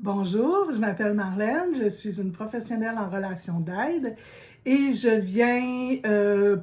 Bonjour, je m'appelle Marlène, je suis une professionnelle en relations d'aide et je viens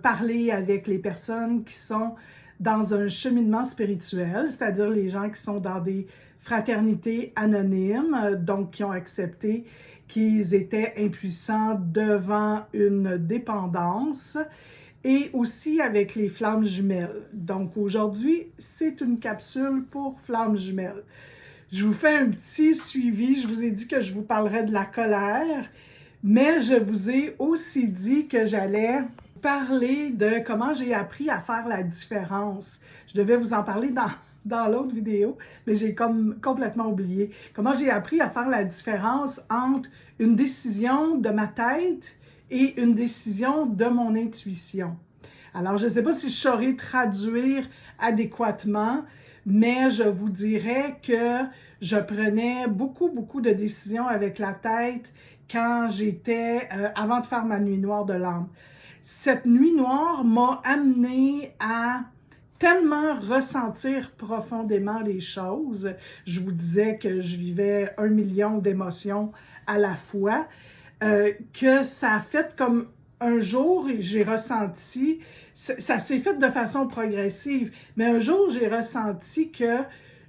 parler avec les personnes qui sont dans un cheminement spirituel, c'est-à-dire les gens qui sont dans des fraternités anonymes, donc qui ont accepté qu'ils étaient impuissants devant une dépendance, et aussi avec les flammes jumelles. Donc aujourd'hui, c'est une capsule pour flammes jumelles. Je vous fais un petit suivi. Je vous ai dit que je vous parlerais de la colère, mais je vous ai aussi dit que j'allais parler de comment j'ai appris à faire la différence. Je devais vous en parler dans l'autre vidéo, mais j'ai comme complètement oublié. Comment j'ai appris à faire la différence entre une décision de ma tête et une décision de mon intuition. Alors, je ne sais pas si je saurais traduire adéquatement, mais je vous dirais que je prenais beaucoup de décisions avec la tête quand j'étais, avant de faire ma nuit noire de l'âme. Cette nuit noire m'a amené à tellement ressentir profondément les choses. Je vous disais que je vivais 1 million d'émotions à la fois, que ça a fait comme un jour, j'ai ressenti, ça s'est fait de façon progressive, mais un jour, j'ai ressenti que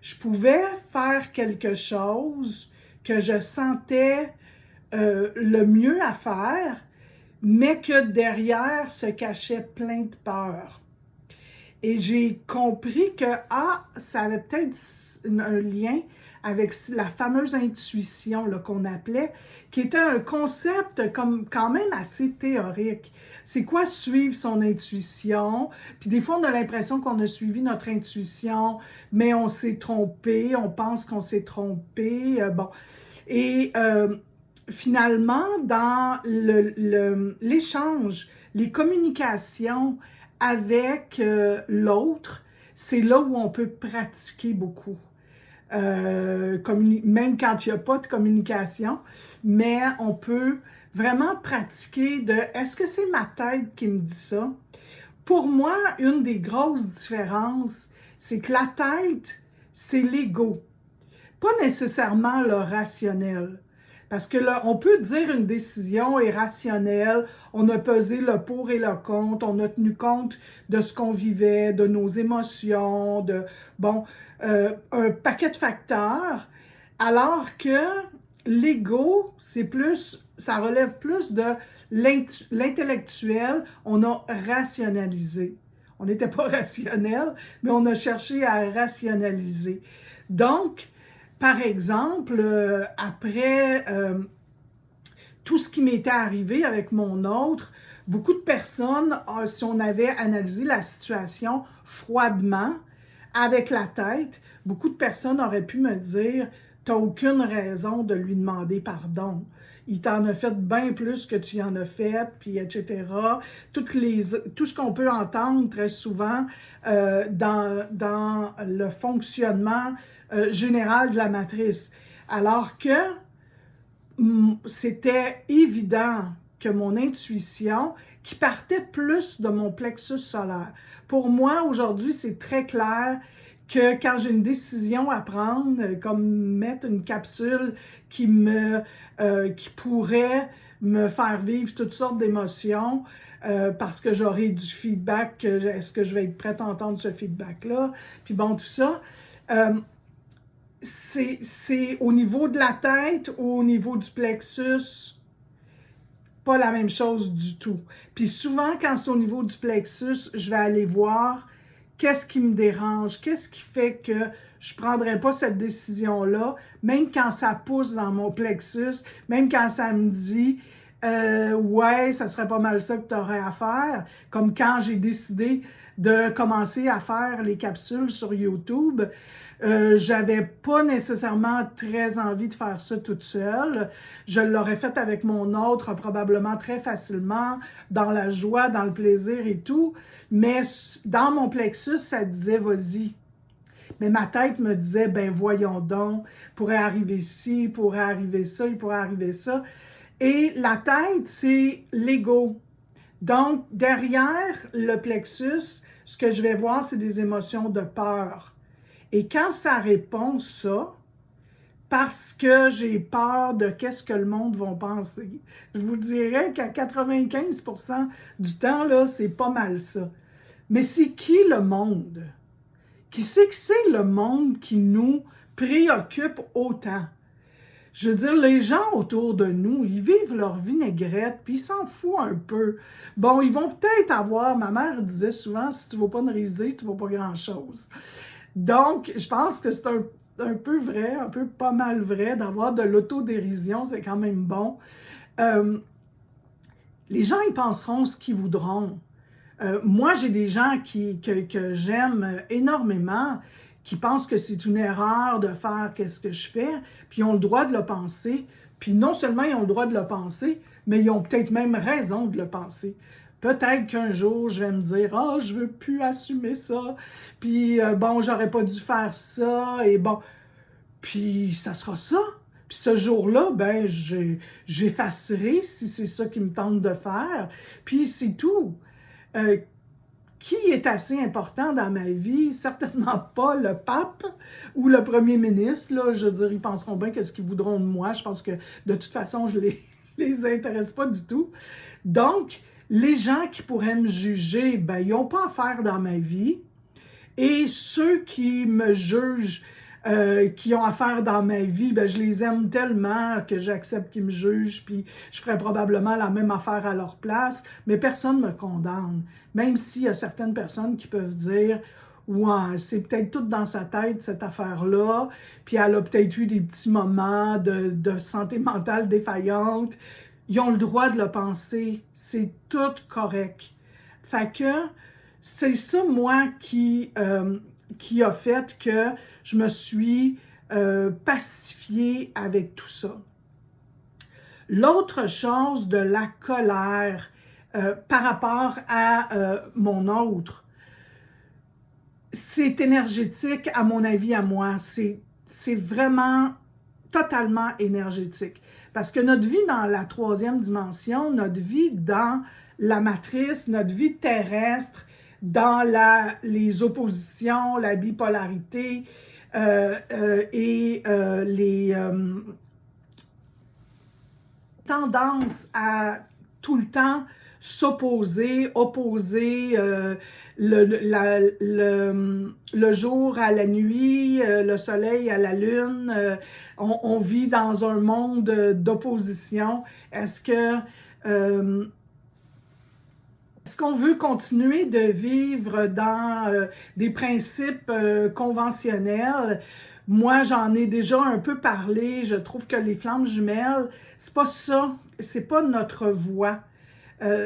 je pouvais faire quelque chose que je sentais le mieux à faire, mais que derrière se cachait plein de peur. Et j'ai compris que, ça avait peut-être un lien avec la fameuse intuition qu'on appelait, qui était un concept comme quand même assez théorique. C'est quoi suivre son intuition? Puis des fois, on a l'impression qu'on a suivi notre intuition, mais on s'est trompé, on pense qu'on s'est trompé. Bon. Et finalement, dans l'échange, les communications avec l'autre, c'est là où on peut pratiquer beaucoup. Même quand il n'y a pas de communication, mais on peut vraiment pratiquer de est-ce que c'est ma tête qui me dit ça? Pour moi, une des grosses différences, c'est que la tête, c'est l'ego, pas nécessairement le rationnel. Parce que là, on peut dire une décision est rationnelle, on a pesé le pour et le contre, on a tenu compte de ce qu'on vivait, de nos émotions, un paquet de facteurs, alors que l'ego, ça relève plus de l'intellectuel, on a rationalisé. On n'était pas rationnel, mais on a cherché à rationaliser. Donc, par exemple, après tout ce qui m'était arrivé avec mon autre, beaucoup de personnes, si on avait analysé la situation froidement, avec la tête, beaucoup de personnes auraient pu me dire « Tu n'as aucune raison de lui demander pardon. Il t'en a fait bien plus que tu en as fait, puis etc. » Tout ce qu'on peut entendre très souvent dans le fonctionnement général de la matrice. Alors que c'était évident que mon intuition, qui partait plus de mon plexus solaire. Pour moi, aujourd'hui, c'est très clair que quand j'ai une décision à prendre, comme mettre une capsule qui pourrait me faire vivre toutes sortes d'émotions, parce que j'aurai du feedback, est-ce que je vais être prête à entendre ce feedback-là? Puis bon, tout ça. C'est au niveau de la tête ou au niveau du plexus, pas la même chose du tout. Puis souvent, quand c'est au niveau du plexus, je vais aller voir qu'est-ce qui me dérange, qu'est-ce qui fait que je ne prendrais pas cette décision-là, même quand ça pousse dans mon plexus, même quand ça me dit ouais, ça serait pas mal ça que tu aurais à faire, comme quand j'ai décidé de commencer à faire les capsules sur YouTube. J'avais pas nécessairement très envie de faire ça toute seule. Je l'aurais fait avec mon autre probablement très facilement, dans la joie, dans le plaisir et tout. Mais dans mon plexus, ça disait « vas-y ». Mais ma tête me disait « ben voyons donc, il pourrait arriver ci, il pourrait arriver ça, il pourrait arriver ça ». Et la tête, c'est l'ego. Donc, derrière le plexus, ce que je vais voir, c'est des émotions de peur. Et quand ça répond ça, parce que j'ai peur de qu'est-ce que le monde va penser. Je vous dirais qu'à 95% du temps, là, c'est pas mal ça. Mais c'est qui le monde? Qui c'est que c'est le monde qui nous préoccupe autant? Je veux dire, les gens autour de nous, ils vivent leur vinaigrette, puis ils s'en foutent un peu. Bon, ils vont peut-être avoir, ma mère disait souvent, si tu ne vas pas de risée, tu ne vas pas grand-chose. Donc, je pense que c'est un peu vrai, un peu pas mal vrai, d'avoir de l'autodérision, c'est quand même bon. Les gens, ils penseront ce qu'ils voudront. Moi, j'ai des gens que j'aime énormément, qui pensent que c'est une erreur de faire qu'est-ce que je fais, puis ils ont le droit de le penser. Puis non seulement ils ont le droit de le penser, mais ils ont peut-être même raison de le penser. Peut-être qu'un jour, je vais me dire « Ah, je veux plus assumer ça. Puis bon, j'aurais pas dû faire ça. » Et bon, puis ça sera ça. Puis ce jour-là, ben, j'effacerai si c'est ça qui me tente de faire. Puis c'est tout. Qui est assez important dans ma vie? Certainement pas le pape ou le premier ministre. Là. Je veux dire, ils penseront bien qu'est-ce qu'ils voudront de moi. Je pense que de toute façon, je les intéresse pas du tout. Donc, les gens qui pourraient me juger, ben, ils n'ont pas à faire dans ma vie. Et ceux qui me jugent, qui ont affaire dans ma vie, ben, je les aime tellement que j'accepte qu'ils me jugent, puis je ferais probablement la même affaire à leur place, mais personne ne me condamne. Même s'il y a certaines personnes qui peuvent dire « Ouais, c'est peut-être tout dans sa tête, cette affaire-là, puis elle a peut-être eu des petits moments de santé mentale défaillante. » Ils ont le droit de le penser, c'est tout correct. Fait que c'est ça, moi, qui a fait que je me suis pacifiée avec tout ça. L'autre chose de la colère par rapport à mon autre, c'est énergétique à mon avis, à moi. C'est vraiment totalement énergétique. Parce que notre vie dans la troisième dimension, notre vie dans la matrice, notre vie terrestre, dans les oppositions, la bipolarité et les tendances à tout le temps s'opposer, opposer le jour à la nuit, le soleil à la lune. On vit dans un monde d'opposition. Est-ce qu'on veut continuer de vivre dans des principes conventionnels? Moi, j'en ai déjà un peu parlé. Je trouve que les flammes jumelles, c'est pas ça. C'est pas notre voie.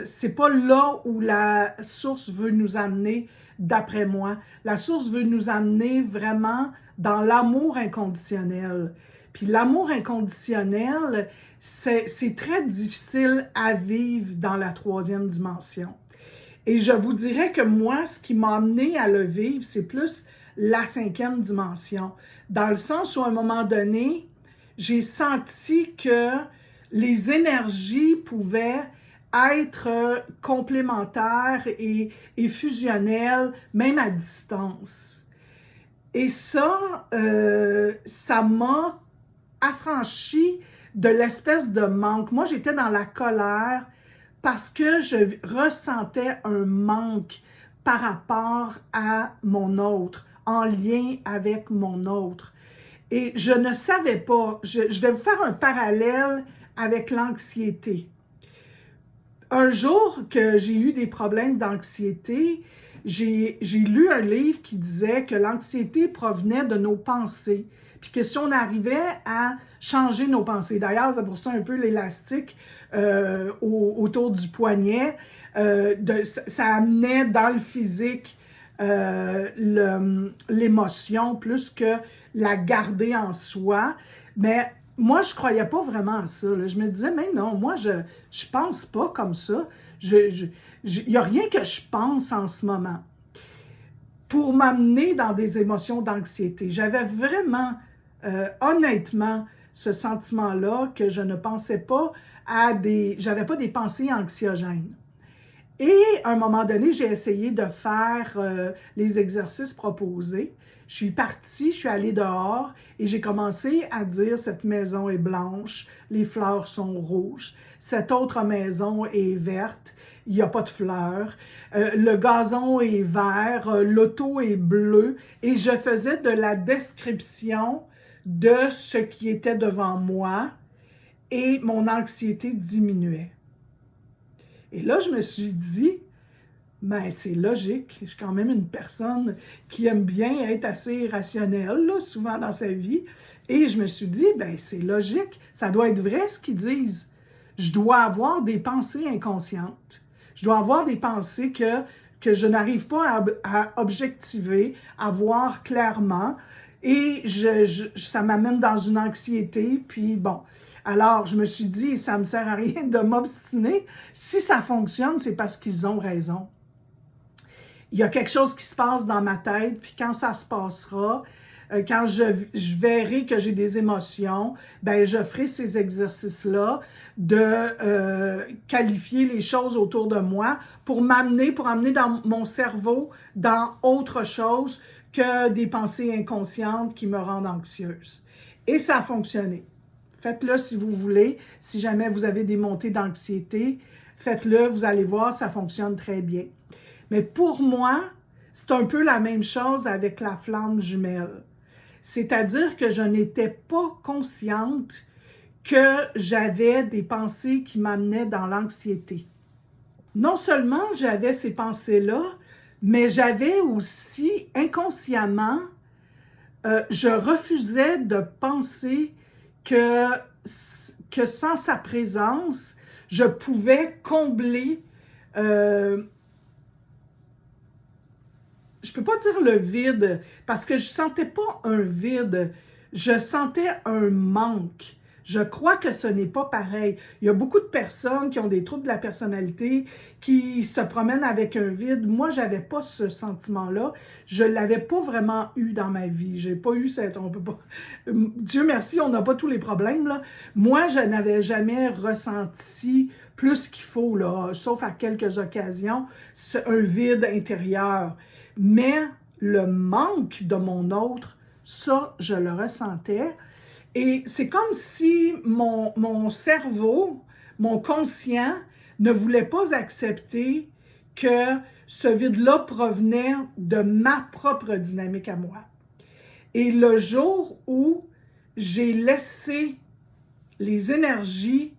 C'est pas là où la source veut nous amener, d'après moi. La source veut nous amener vraiment dans l'amour inconditionnel. Puis l'amour inconditionnel, c'est très difficile à vivre dans la troisième dimension. Et je vous dirais que moi, ce qui m'a amené à le vivre, c'est plus la cinquième dimension. Dans le sens où, à un moment donné, j'ai senti que les énergies pouvaient être complémentaires et fusionnelles, même à distance. Et ça, ça m'a affranchi de l'espèce de manque. Moi, j'étais dans la colère parce que je ressentais un manque par rapport à mon autre, en lien avec mon autre. Et je ne savais pas, je vais vous faire un parallèle avec l'anxiété. Un jour que j'ai eu des problèmes d'anxiété, j'ai lu un livre qui disait que l'anxiété provenait de nos pensées, puis que si on arrivait à changer nos pensées, d'ailleurs, c'est pour ça un peu l'élastique autour du poignet, ça amenait dans le physique l'émotion plus que la garder en soi, mais moi, je ne croyais pas vraiment à ça. Là. Je me disais, mais non, moi, je ne pense pas comme ça. Il n'y a rien que je pense en ce moment pour m'amener dans des émotions d'anxiété. J'avais vraiment, honnêtement, ce sentiment-là que je ne pensais pas j'avais pas des pensées anxiogènes. Et à un moment donné, j'ai essayé de faire les exercices proposés. Je suis partie, je suis allée dehors et j'ai commencé à dire cette maison est blanche, les fleurs sont rouges, cette autre maison est verte, il n'y a pas de fleurs, le gazon est vert, l'auto est bleu et je faisais de la description de ce qui était devant moi et mon anxiété diminuait. Et là, je me suis dit, ben, c'est logique. Je suis quand même une personne qui aime bien être assez rationnelle, là, souvent dans sa vie. Et je me suis dit, ben, c'est logique. Ça doit être vrai ce qu'ils disent. Je dois avoir des pensées inconscientes. Je dois avoir des pensées que je n'arrive pas à objectiver, à voir clairement. Et ça m'amène dans une anxiété. Puis bon, alors je me suis dit, ça ne me sert à rien de m'obstiner. Si ça fonctionne, c'est parce qu'ils ont raison. Il y a quelque chose qui se passe dans ma tête, puis quand ça se passera, quand je verrai que j'ai des émotions, ben je ferai ces exercices-là de qualifier les choses autour de moi pour amener dans mon cerveau dans autre chose que des pensées inconscientes qui me rendent anxieuse. Et ça a fonctionné. Faites-le si vous voulez. Si jamais vous avez des montées d'anxiété, faites-le, vous allez voir, ça fonctionne très bien. Mais pour moi, c'est un peu la même chose avec la flamme jumelle. C'est-à-dire que je n'étais pas consciente que j'avais des pensées qui m'amenaient dans l'anxiété. Non seulement j'avais ces pensées-là, mais j'avais aussi inconsciemment, je refusais de penser que sans sa présence, je pouvais combler je ne peux pas dire le vide, parce que je ne sentais pas un vide, je sentais un manque. Je crois que ce n'est pas pareil. Il y a beaucoup de personnes qui ont des troubles de la personnalité, qui se promènent avec un vide. Moi, je n'avais pas ce sentiment-là. Je ne l'avais pas vraiment eu dans ma vie. J'ai pas eu cette... On peut pas, Dieu merci, on n'a pas tous les problèmes, là. Moi, je n'avais jamais ressenti plus qu'il faut, là, sauf à quelques occasions, un vide intérieur. Mais le manque de mon autre, ça, je le ressentais. Et c'est comme si mon cerveau, mon conscient, ne voulait pas accepter que ce vide-là provenait de ma propre dynamique à moi. Et le jour où j'ai laissé les énergies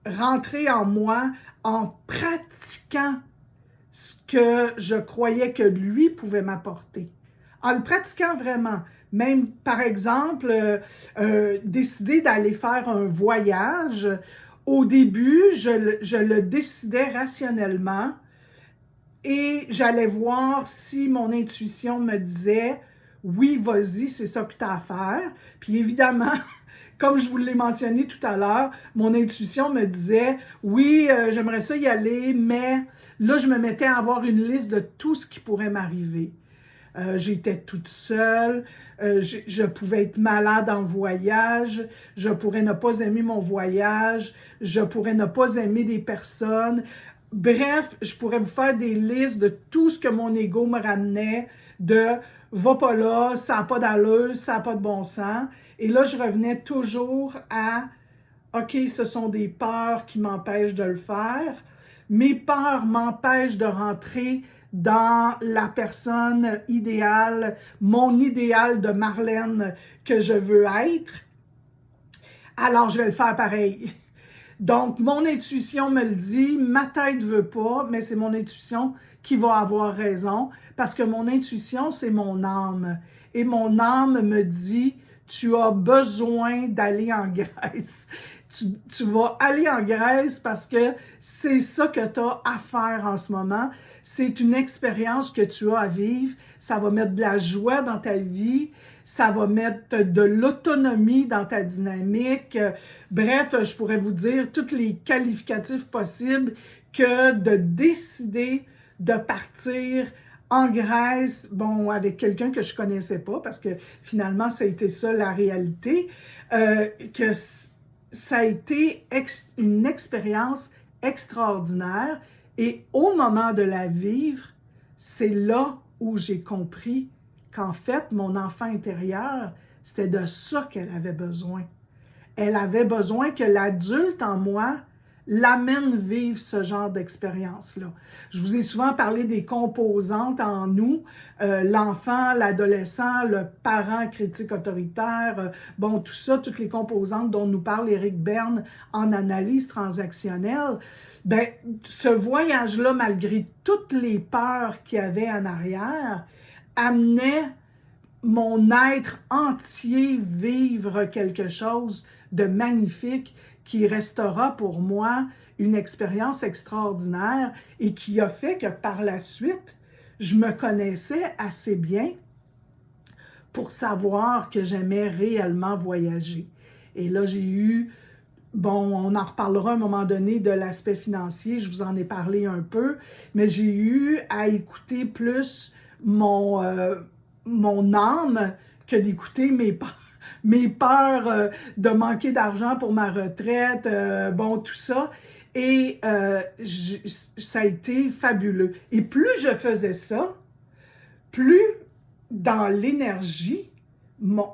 rentrer en moi en pratiquant ce que je croyais que lui pouvait m'apporter. En le pratiquant vraiment, même par exemple, décider d'aller faire un voyage, au début, je le décidais rationnellement et j'allais voir si mon intuition me disait « oui, vas-y, c'est ça que tu as à faire ». Puis évidemment, comme je vous l'ai mentionné tout à l'heure, mon intuition me disait « oui, j'aimerais ça y aller », mais là, je me mettais à avoir une liste de tout ce qui pourrait m'arriver. J'étais toute seule, je pouvais être malade en voyage, je pourrais ne pas aimer mon voyage, je pourrais ne pas aimer des personnes. Bref, je pourrais vous faire des listes de tout ce que mon ego me ramenait, de « va pas là, ça n'a pas d'allure, ça n'a pas de bon sens ». Et là, je revenais toujours à « OK, ce sont des peurs qui m'empêchent de le faire. Mes peurs m'empêchent de rentrer dans la personne idéale, mon idéal de Marlène que je veux être. Alors, je vais le faire pareil. » Donc, mon intuition me le dit, ma tête ne veut pas, mais c'est mon intuition qui va avoir raison, parce que mon intuition, c'est mon âme. Et mon âme me dit, tu as besoin d'aller en Grèce. Tu vas aller en Grèce parce que c'est ça que tu as à faire en ce moment. C'est une expérience que tu as à vivre. Ça va mettre de la joie dans ta vie. Ça va mettre de l'autonomie dans ta dynamique. Bref, je pourrais vous dire tous les qualificatifs possibles que de décider de partir en Grèce, bon, avec quelqu'un que je ne connaissais pas, parce que finalement, ça a été ça la réalité, que ça a été une expérience extraordinaire. Et au moment de la vivre, c'est là où j'ai compris qu'en fait, mon enfant intérieur, c'était de ça qu'elle avait besoin. Elle avait besoin que l'adulte en moi l'amène vivre ce genre d'expérience-là. Je vous ai souvent parlé des composantes en nous, l'enfant, l'adolescent, le parent critique autoritaire, bon, tout ça, toutes les composantes dont nous parle Éric Berne en analyse transactionnelle. Ben, ce voyage-là, malgré toutes les peurs qu'il y avait en arrière, amenait mon être entier vivre quelque chose de magnifique qui restera pour moi une expérience extraordinaire et qui a fait que par la suite, je me connaissais assez bien pour savoir que j'aimais réellement voyager. Et là, j'ai eu, bon, on en reparlera à un moment donné de l'aspect financier, je vous en ai parlé un peu, mais j'ai eu à écouter plus mon âme que d'écouter mes peurs de manquer d'argent pour ma retraite, bon, tout ça. Et ça a été fabuleux. Et plus je faisais ça, plus dans l'énergie,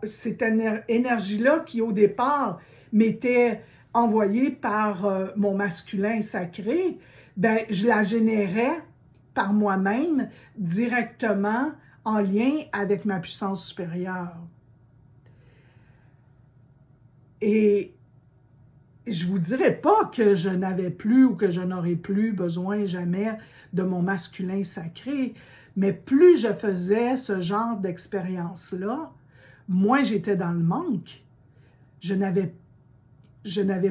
cette énergie-là qui au départ m'était envoyée par mon masculin sacré, ben, je la générais par moi-même directement en lien avec ma puissance supérieure. Et je ne vous dirais pas que je n'avais plus ou que je n'aurais plus besoin jamais de mon masculin sacré, mais plus je faisais ce genre d'expérience-là, moins j'étais dans le manque. Je n'avais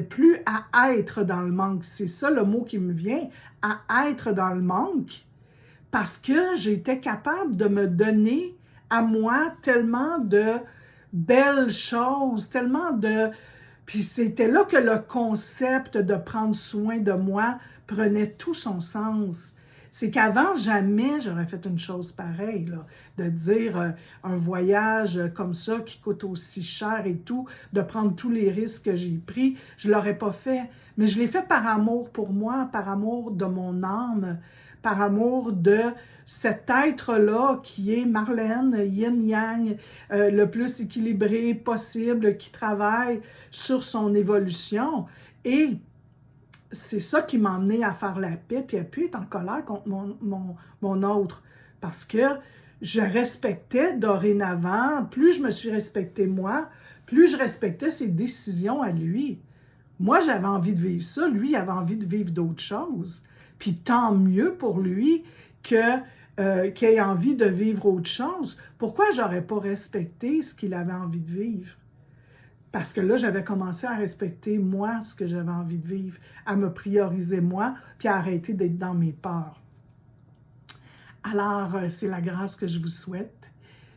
plus à être dans le manque. C'est ça le mot qui me vient, à être dans le manque, parce que j'étais capable de me donner à moi tellement de belles choses, tellement de... Puis c'était là que le concept de prendre soin de moi prenait tout son sens. C'est qu'avant, jamais j'aurais fait une chose pareille, là, de dire un voyage comme ça qui coûte aussi cher et tout, de prendre tous les risques que j'ai pris, je ne l'aurais pas fait. Mais je l'ai fait par amour pour moi, par amour de mon âme, par amour de cet être-là qui est Marlène, yin-yang, le plus équilibré possible, qui travaille sur son évolution. Et c'est ça qui m'a amené à faire la paix, puis à ne plus être en colère contre mon autre. Parce que je respectais dorénavant, plus je me suis respectée moi, plus je respectais ses décisions à lui. Moi, j'avais envie de vivre ça, lui, il avait envie de vivre d'autres choses. Puis tant mieux pour lui qu'il ait envie de vivre autre chose. Pourquoi j'aurais pas respecté ce qu'il avait envie de vivre? Parce que là, j'avais commencé à respecter moi ce que j'avais envie de vivre, à me prioriser moi, puis à arrêter d'être dans mes peurs. Alors, c'est la grâce que je vous souhaite.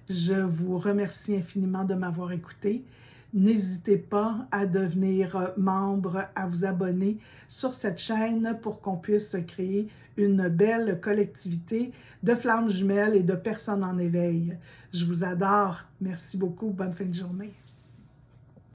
Je vous remercie infiniment de m'avoir écouté. N'hésitez pas à devenir membre, à vous abonner sur cette chaîne pour qu'on puisse créer une belle collectivité de flammes jumelles et de personnes en éveil. Je vous adore. Merci beaucoup. Bonne fin de journée.